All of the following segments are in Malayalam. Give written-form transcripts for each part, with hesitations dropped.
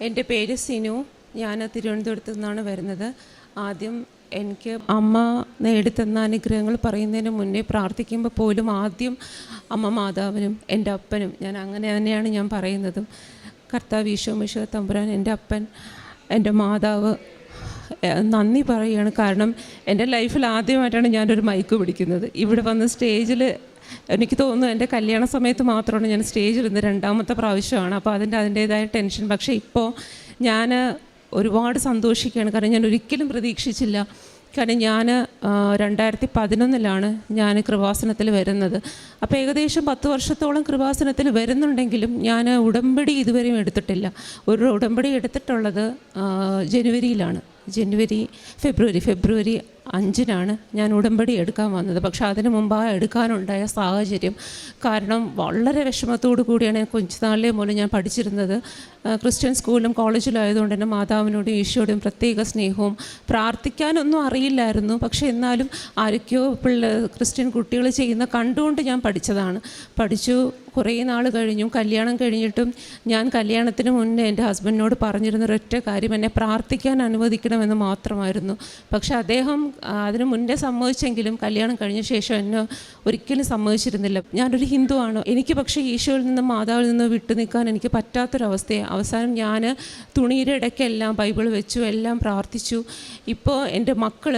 എൻ്റെ പേര് സിനു. ഞാൻ തിരുവനന്തപുരത്തു നിന്നാണ് വരുന്നത്. ആദ്യം എനിക്ക് അമ്മ നേടിത്തന്ന അനുഗ്രഹങ്ങൾ പറയുന്നതിന് മുന്നേ പ്രാർത്ഥിക്കുമ്പോൾ പോലും ആദ്യം അമ്മ മാതാവിനും എൻ്റെ അപ്പനും ഞാൻ അങ്ങനെ തന്നെയാണ് ഞാൻ പറയുന്നതും. കർത്താവ് ഈശോ മിശിഹാ തമ്പുരാൻ, എൻ്റെ അപ്പൻ, എൻ്റെ മാതാവ്, നന്ദി പറയുകയാണ്. കാരണം എൻ്റെ ലൈഫിൽ ആദ്യമായിട്ടാണ് ഞാനൊരു മൈക്ക് പിടിക്കുന്നത്. ഇവിടെ വന്ന് സ്റ്റേജിൽ എനിക്ക് തോന്നുന്നു എൻ്റെ കല്യാണ സമയത്ത് മാത്രമാണ് ഞാൻ സ്റ്റേജിലിരുന്ന്, രണ്ടാമത്തെ പ്രാവശ്യമാണ്. അപ്പോൾ അതിൻ്റേതായ ടെൻഷൻ. പക്ഷേ ഇപ്പോൾ ഞാൻ ഒരുപാട് സന്തോഷിക്കുകയാണ്. കാരണം ഞാൻ ഒരിക്കലും പ്രതീക്ഷിച്ചില്ല. കാരണം ഞാൻ 2011 ഞാൻ കൃപാസനത്തിൽ വരുന്നത്. അപ്പോൾ ഏകദേശം 10 വർഷത്തോളം കൃപാസനത്തിൽ വരുന്നുണ്ടെങ്കിലും ഞാൻ ഉടമ്പടി ഇതുവരെയും എടുത്തിട്ടില്ല. ഒരു ഉടമ്പടി എടുത്തിട്ടുള്ളത് ജനുവരിയിലാണ്. ഫെബ്രുവരി 5 ഞാൻ ഉടമ്പടി എടുക്കാൻ വന്നത്. പക്ഷേ അതിന് മുമ്പായി എടുക്കാനുണ്ടായ സാഹചര്യം കാരണം വളരെ വിഷമത്തോടു കൂടിയാണ് ഞാൻ കൊച്ചുനാളിലെ മൂലം ഞാൻ പഠിച്ചിരുന്നത്. ക്രിസ്ത്യൻ സ്കൂളിലും കോളേജിലും ആയതുകൊണ്ട് തന്നെ മാതാവിനോടും ഈശോയോടും പ്രത്യേക സ്നേഹവും, പ്രാർത്ഥിക്കാനൊന്നും അറിയില്ലായിരുന്നു. പക്ഷേ എന്നാലും ആരൊക്കെയോ ക്രിസ്ത്യൻ കുട്ടികൾ ചെയ്യുന്ന കണ്ടുകൊണ്ട് ഞാൻ പഠിച്ചു. കുറേ നാൾ കഴിഞ്ഞു. കല്യാണം കഴിഞ്ഞിട്ടും ഞാൻ കല്യാണത്തിന് മുന്നേ എൻ്റെ ഹസ്ബൻഡിനോട് പറഞ്ഞിരുന്ന ഒരൊറ്റ കാര്യം, എന്നെ പ്രാർത്ഥിക്കാൻ അനുവദിക്കണമെന്ന് മാത്രമായിരുന്നു. പക്ഷേ അദ്ദേഹം അതിന് മുന്നേ സമ്മതിച്ചെങ്കിലും കല്യാണം കഴിഞ്ഞ ശേഷം എന്നെ ഒരിക്കലും സമ്മതിച്ചിരുന്നില്ല. ഞാനൊരു ഹിന്ദുവാണ്. എനിക്ക് പക്ഷേ ഈശോയിൽ നിന്നും മാതാവിൽ നിന്നും വിട്ടു നിൽക്കാൻ എനിക്ക് പറ്റാത്തൊരവസ്ഥയെ. അവസാനം ഞാൻ തുണിയുടെ ഇടയ്ക്കെല്ലാം ബൈബിൾ വെച്ചു, എല്ലാം പ്രാർത്ഥിച്ചു. ഇപ്പോൾ എൻ്റെ മക്കൾ,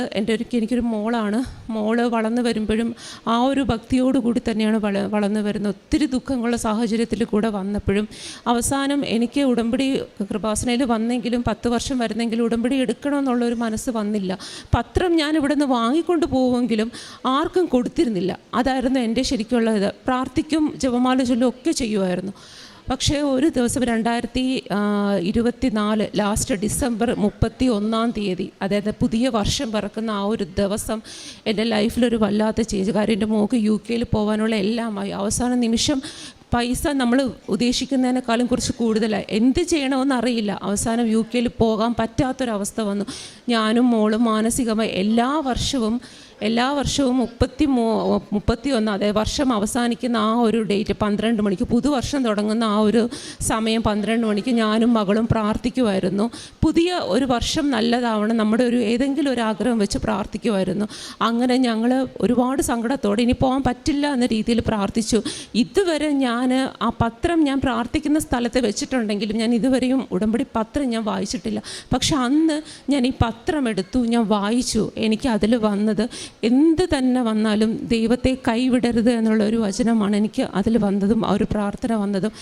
എനിക്കൊരു മോള് വളർന്നു വരുമ്പോഴും ആ ഒരു ഭക്തിയോടുകൂടി തന്നെയാണ് വളർന്നു വരുന്നത്. ഒത്തിരി ദുഃഖങ്ങളുള്ള സാഹചര്യത്തിൽ കൂടെ വന്നപ്പോഴും അവസാനം എനിക്ക് ഉടമ്പടി കൃപാസനയിൽ വന്നെങ്കിലും 10 വർഷം വരുന്നെങ്കിലും ഉടമ്പടി എടുക്കണമെന്നുള്ളൊരു മനസ്സ് വന്നില്ല. പത്രം ഞാൻ ഇവിടെ നിന്ന് വാങ്ങിക്കൊണ്ട് പോവുമെങ്കിലും ആർക്കും കൊടുത്തിരുന്നില്ല. അതായിരുന്നു എൻ്റെ ശരിക്കുള്ള ഇത്. പ്രാർത്ഥിക്കും, ജപമാല ചൊല്ലും ഒക്കെ ചെയ്യുമായിരുന്നു. പക്ഷേ ഒരു ദിവസം 2024 ലാസ്റ്റ് ഡിസംബർ 31 അതായത് പുതിയ വർഷം പിറക്കുന്ന ആ ഒരു ദിവസം എൻ്റെ ലൈഫിലൊരു വല്ലാത്ത ചേഞ്ച്. കാര്യം എൻ്റെ മോൾക്ക് UK പോകാനുള്ള എല്ലാമായി. അവസാന നിമിഷം പൈസ നമ്മൾ ഉദ്ദേശിക്കുന്നതിനേക്കാളും കുറച്ച് കൂടുതലായി. എന്ത് ചെയ്യണമെന്ന് അറിയില്ല. അവസാനം UK പോകാൻ പറ്റാത്തൊരവസ്ഥ വന്നു. ഞാനും മോളും മാനസികമായി എല്ലാ വർഷവും 31 അതായത് വർഷം അവസാനിക്കുന്ന ആ ഒരു ഡേറ്റ് 12 മണിക്ക്, പുതുവർഷം തുടങ്ങുന്ന ആ ഒരു സമയം 12 മണിക്ക് ഞാനും മകളും പ്രാർത്ഥിക്കുമായിരുന്നു. പുതിയ ഒരു വർഷം നല്ലതാവണം, നമ്മുടെ ഏതെങ്കിലും ഒരു ആഗ്രഹം വെച്ച് പ്രാർത്ഥിക്കുമായിരുന്നു. അങ്ങനെ ഞങ്ങൾ ഒരുപാട് സങ്കടത്തോടെ ഇനി പോകാൻ പറ്റില്ല എന്ന രീതിയിൽ പ്രാർത്ഥിച്ചു. ഇതുവരെ ഞാൻ ആ പത്രം ഞാൻ പ്രാർത്ഥിക്കുന്ന സ്ഥലത്ത് വെച്ചിട്ടുണ്ടെങ്കിലും ഞാൻ ഇതുവരെയും ഉടമ്പടി പത്രം ഞാൻ വായിച്ചിട്ടില്ല. പക്ഷെ അന്ന് ഞാൻ ഈ പത്രം എടുത്തു, ഞാൻ വായിച്ചു. എനിക്ക് അതിൽ വന്നത്, എന്ത് തന്നെ വന്നാലും ദൈവത്തെ കൈവിടരുത് എന്നുള്ളൊരു വചനമാണ് എനിക്ക് അതിൽ വന്നതും ആ ഒരു പ്രാർത്ഥന വന്നതും.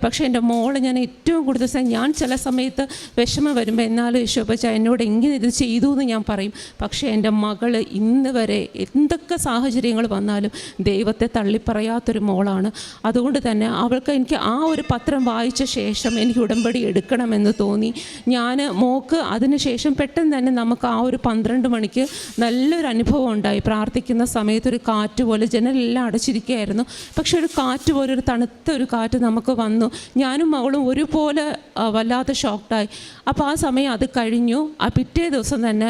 പക്ഷേ എൻ്റെ മോള് ഞാൻ ഏറ്റവും കൂടുതൽ ഞാൻ ചില സമയത്ത് വിഷമം വരുമ്പോൾ എന്നാലും യേശോപ്പച്ച എന്നോട് എങ്ങനെ ഇത് ചെയ്തു എന്ന് ഞാൻ പറയും. പക്ഷേ എൻ്റെ മകൾ ഇന്ന് വരെ എന്തൊക്കെ സാഹചര്യങ്ങൾ വന്നാലും ദൈവത്തെ തള്ളിപ്പറയാത്തൊരു മോളാണ്. അതുകൊണ്ട് തന്നെ എനിക്ക് ആ ഒരു പത്രം വായിച്ച ശേഷം എനിക്ക് ഉടമ്പടി എടുക്കണമെന്ന് തോന്നി. ഞാൻ മോൾക്ക് അതിന് ശേഷം പെട്ടെന്ന് തന്നെ നമുക്ക് ആ ഒരു 12 മണിക്ക് നല്ലൊരു അനുഭവം ഉണ്ടായി. പ്രാർത്ഥിക്കുന്ന സമയത്ത് ഒരു കാറ്റ് പോലെ, ജനലെല്ലാം അടച്ചിരിക്കുകയായിരുന്നു, പക്ഷെ ഒരു കാറ്റ് പോലെ, ഒരു തണുത്ത ഒരു കാറ്റ് നമുക്ക് വന്നു. ഞാനും മകളും ഒരുപോലെ വല്ലാതെ ഷോക്ക്ഡായി. അപ്പോൾ ആ സമയം അത് കഴിഞ്ഞു. ആ പിറ്റേ ദിവസം തന്നെ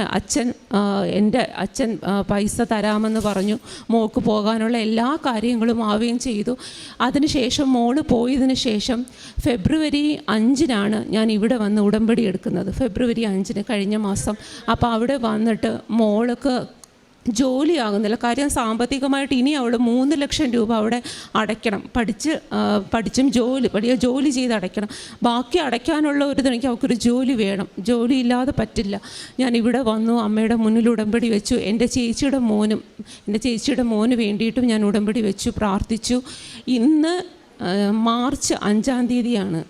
എൻ്റെ അച്ഛൻ പൈസ തരാമെന്ന് പറഞ്ഞു. മോൾക്ക് പോകാനുള്ള എല്ലാ കാര്യങ്ങളും ആവുകയും ചെയ്തു. അതിനുശേഷം മോള് പോയതിന് ശേഷം ഫെബ്രുവരി 5 ഞാൻ ഇവിടെ വന്ന് ഉടമ്പടി എടുക്കുന്നത്. ഫെബ്രുവരി 5 കഴിഞ്ഞ മാസം. അപ്പോൾ അവിടെ വന്നിട്ട് മോൾക്ക് ജോലിയാകുന്നില്ല. കാര്യം സാമ്പത്തികമായിട്ട് ഇനി അവൾ 3 ലക്ഷം രൂപ അവിടെ അടയ്ക്കണം. പഠിച്ചും ജോലി ചെയ്ത് അടയ്ക്കണം. ബാക്കി അടയ്ക്കാനുള്ള ഒരു എനിക്ക് അവൾക്കൊരു ജോലി വേണം. ജോലി ഇല്ലാതെ പറ്റില്ല. ഞാൻ ഇവിടെ വന്നു, അമ്മയുടെ മുന്നിൽ ഉടമ്പടി വെച്ചു. എൻ്റെ ചേച്ചിയുടെ മോന് വേണ്ടിയിട്ടും ഞാൻ ഉടമ്പടി വെച്ചു, പ്രാർത്ഥിച്ചു. ഇന്ന് മാർച്ച് 5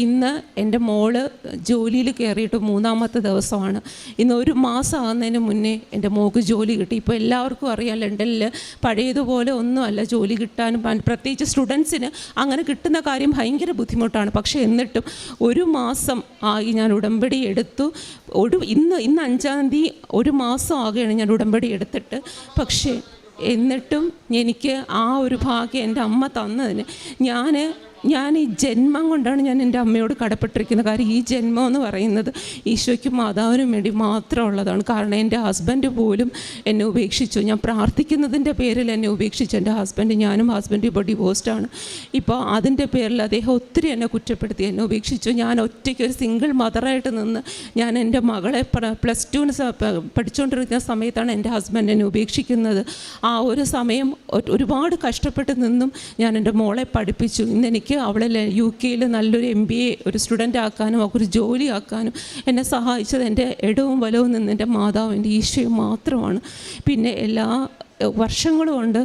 ഇന്ന് എൻ്റെ മോള് ജോലിയിൽ കയറിയിട്ട് 3ാമത്തെ ദിവസമാണ്. ഇന്ന് 1 മാസം ആകുന്നതിന് മുന്നേ എൻ്റെ മോൾക്ക് ജോലി കിട്ടി. ഇപ്പോൾ എല്ലാവർക്കും അറിയാം, ലണ്ടനിൽ പഴയതുപോലെ ഒന്നുമല്ല ജോലി കിട്ടാനും, പ്രത്യേകിച്ച് സ്റ്റുഡൻസിന് അങ്ങനെ കിട്ടുന്ന കാര്യം ഭയങ്കര ബുദ്ധിമുട്ടാണ്. പക്ഷേ എന്നിട്ടും 1 മാസം ആയി ഞാൻ ഉടമ്പടി എടുത്തു. ഇന്ന് 5 1 മാസം ആകുകയാണ് ഞാൻ ഉടമ്പടി എടുത്തിട്ട്. പക്ഷേ എന്നിട്ടും എനിക്ക് ആ ഒരു ഭാഗ്യം എൻ്റെ അമ്മ തന്നതിന് ഞാൻ ഞാൻ ഈ ജന്മം കൊണ്ടാണ് ഞാൻ എൻ്റെ അമ്മയോട് കടപ്പെട്ടിരിക്കുന്നത്. കാര്യം ഈ ജന്മം എന്ന് പറയുന്നത് ഈശോയ്ക്കും മാതാവിനും വേണ്ടി മാത്രമുള്ളതാണ്. കാരണം എൻ്റെ ഹസ്ബൻഡ് പോലും എന്നെ ഉപേക്ഷിച്ചു. ഞാൻ പ്രാർത്ഥിക്കുന്നതിൻ്റെ പേരിൽ എന്നെ ഉപേക്ഷിച്ചു എൻ്റെ ഹസ്ബൻഡ്. ഞാനും ഹസ്ബൻഡ് ഇപ്പോൾ ഡിവോഴ്സ്ഡാണ്. ഇപ്പോൾ അതിൻ്റെ പേരിൽ അദ്ദേഹം ഒത്തിരി എന്നെ കുറ്റപ്പെടുത്തി, എന്നെ ഉപേക്ഷിച്ചു. ഞാൻ ഒറ്റയ്ക്ക് ഒരു സിംഗിൾ മദറായിട്ട് നിന്ന് ഞാൻ എൻ്റെ മകളെ +2 പഠിച്ചുകൊണ്ടിരിക്കുന്ന സമയത്താണ് എൻ്റെ ഹസ്ബൻഡ് എന്നെ ഉപേക്ഷിക്കുന്നത്. ആ ഒരു സമയം ഒരുപാട് കഷ്ടപ്പെട്ട് നിന്നും ഞാൻ എൻ്റെ മോളെ പഠിപ്പിച്ചു. ഇന്നെനിക്ക് അവളെ UK നല്ലൊരു MBA ഒരു സ്റ്റുഡൻ്റ് ആക്കാനും അവൾക്കൊരു ജോലി ആക്കാനും എന്നെ സഹായിച്ചത് എൻ്റെ ഇടവും വലവും നിന്ന് എൻ്റെ മാതാവും എൻ്റെ ഈശോയും മാത്രമാണ്. പിന്നെ എല്ലാ വർഷങ്ങൾ കൊണ്ട്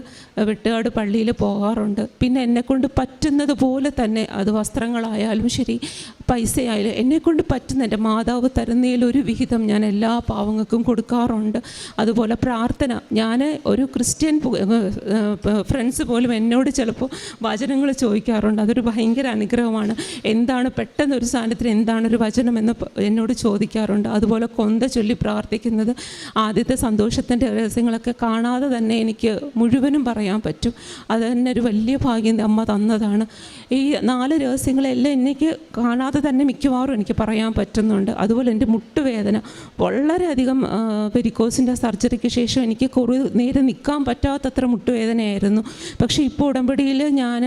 വെട്ടുകാട് പള്ളിയിൽ പോകാറുണ്ട്. പിന്നെ എന്നെക്കൊണ്ട് പറ്റുന്നത് പോലെ തന്നെ, അത് വസ്ത്രങ്ങളായാലും ശരി, പൈസയായാലും എന്നെക്കൊണ്ട് പറ്റുന്ന എൻ്റെ മാതാവ് തരുന്നതിലൊരു വിഹിതം ഞാൻ എല്ലാ പാവങ്ങൾക്കും കൊടുക്കാറുണ്ട്. അതുപോലെ പ്രാർത്ഥന, ഞാൻ ഒരു ക്രിസ്ത്യൻ ഫ്രണ്ട്സ് പോലും എന്നോട് ചിലപ്പോൾ വചനങ്ങൾ ചോദിക്കാറുണ്ട്. അതൊരു ഭയങ്കര അനുഗ്രഹമാണ്. എന്താണ് പെട്ടെന്ന് ഒരു സാധനത്തിന് എന്താണൊരു വചനം എന്ന് എന്നോട് ചോദിക്കാറുണ്ട്. അതുപോലെ കൊന്ത ചൊല്ലി പ്രാർത്ഥിക്കുന്നത്, ആദ്യത്തെ സന്തോഷത്തിൻ്റെ രഹസ്യങ്ങളൊക്കെ കാണാതെ തന്നെ എനിക്ക് മുഴുവനും പറയാൻ പറ്റും. അത് തന്നെ ഒരു വലിയ ഭാഗ്യം അമ്മ തന്നതാണ്. ഈ 4 രഹസ്യങ്ങളെല്ലാം എനിക്ക് കാണാതെ തന്നെ മിക്കവാറും എനിക്ക് പറയാൻ പറ്റുന്നുണ്ട്. അതുപോലെ എൻ്റെ മുട്ടുവേദന വളരെയധികം, വെരിക്കോസിൻ്റെ സർജറിക്ക് ശേഷം എനിക്ക് കുറേ നേരം നിൽക്കാൻ പറ്റാത്തത്ര മുട്ടുവേദനയായിരുന്നു. പക്ഷേ ഇപ്പോൾ ഉടമ്പടിയിൽ ഞാൻ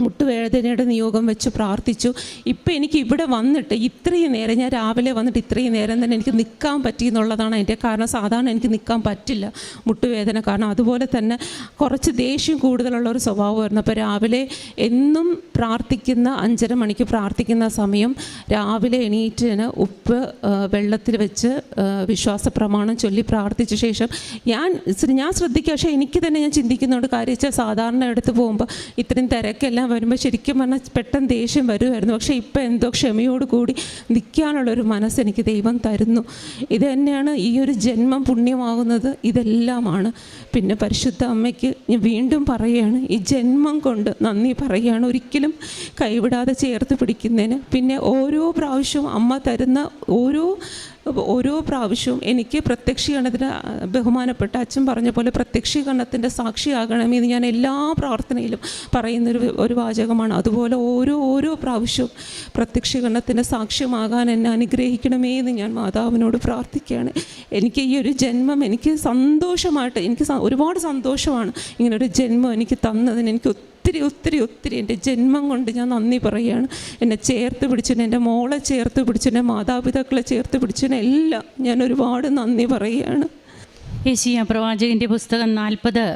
മുട്ടുവേദനയുടെ നിയോഗം വെച്ച് പ്രാർത്ഥിച്ചു. ഇപ്പം എനിക്ക് ഇവിടെ വന്നിട്ട് ഇത്രയും നേരം, ഞാൻ രാവിലെ വന്നിട്ട് ഇത്രയും നേരം തന്നെ എനിക്ക് നിൽക്കാൻ പറ്റി എന്നുള്ളതാണ് അതിൻ്റെ കാരണം. സാധാരണ എനിക്ക് നിൽക്കാൻ പറ്റില്ല മുട്ടുവേദന കാരണം. അതുപോലെ തന്നെ കുറച്ച് ദേഷ്യം കൂടുതലുള്ള ഒരു സ്വഭാവമായിരുന്നു. അപ്പോൾ രാവിലെ എന്നും പ്രാർത്ഥിക്കുന്ന 5:30 മണിക്ക് പ്രാർത്ഥിക്കുന്ന സമയം രാവിലെ എണീറ്റിന് ഉപ്പ് വെള്ളത്തിൽ വെച്ച് വിശ്വാസ പ്രമാണം ചൊല്ലി പ്രാർത്ഥിച്ച ശേഷം ഞാൻ ശ്രദ്ധിക്കുക. പക്ഷേ എനിക്ക് തന്നെ ഞാൻ ചിന്തിക്കുന്നതുകൊണ്ട് കാര്യം വെച്ചാൽ സാധാരണ എടുത്ത് പോകുമ്പോൾ ഇത്രയും തിരക്കെല്ലാം വരുമ്പോൾ ശരിക്കും പറഞ്ഞാൽ പെട്ടെന്ന് ദേഷ്യം വരുമായിരുന്നു. പക്ഷേ ഇപ്പം എന്തോ ക്ഷമയോട് കൂടി നിൽക്കാനുള്ളൊരു മനസ്സ് എനിക്ക് ദൈവം തരുന്നു. ഇത് തന്നെയാണ് ഈ ഒരു ജന്മം പുണ്യമാകുന്നത്, ഇതെല്ലാമാണ്. പിന്നെ പരിശുദ്ധ അമ്മയ്ക്ക് ഞാൻ വീണ്ടും പറയുകയാണ്, ഈ ജന്മം കൊണ്ട് നന്ദി പറയുകയാണ്, ഒരിക്കലും കൈവിടാതെ ചേർത്ത് പിടിക്കുന്നതിന്. പിന്നെ ഓരോ പ്രാവശ്യവും അമ്മ തരുന്ന ഓരോ പ്രാവശ്യവും എനിക്ക് പ്രത്യക്ഷീകരണത്തിന്, ബഹുമാനപ്പെട്ട അച്ഛൻ പറഞ്ഞ പോലെ പ്രത്യക്ഷീകരണത്തിൻ്റെ സാക്ഷിയാകണമെന്ന് ഞാൻ എല്ലാ പ്രാർത്ഥനയിലും പറയുന്നൊരു വാചകമാണ്. അതുപോലെ ഓരോ പ്രാവശ്യവും പ്രത്യക്ഷീകരണത്തിൻ്റെ സാക്ഷ്യമാകാൻ എന്നെ അനുഗ്രഹിക്കണമേ എന്ന് ഞാൻ മാതാവിനോട് പ്രാർത്ഥിക്കുകയാണ്. എനിക്ക് ഈ ഒരു ജന്മം എനിക്ക് സന്തോഷമായിട്ട്, എനിക്ക് ഒരുപാട് സന്തോഷമാണ് ഇങ്ങനൊരു ജന്മം എനിക്ക് തന്നതിന്. എനിക്ക് ഒത്തിരി എൻ്റെ ജന്മം കൊണ്ട് ഞാൻ നന്ദി പറയുകയാണ്. എന്നെ ചേർത്ത് പിടിച്ചതിന്, എൻ്റെ മോളെ ചേർത്ത് പിടിച്ചതിന്, മാതാപിതാക്കളെ ചേർത്ത് പിടിച്ചതിന് എല്ലാം ഞാൻ ഒരുപാട് നന്ദി പറയുകയാണ്. യെശയ്യാ പ്രവാചകൻ്റെ പുസ്തകം 40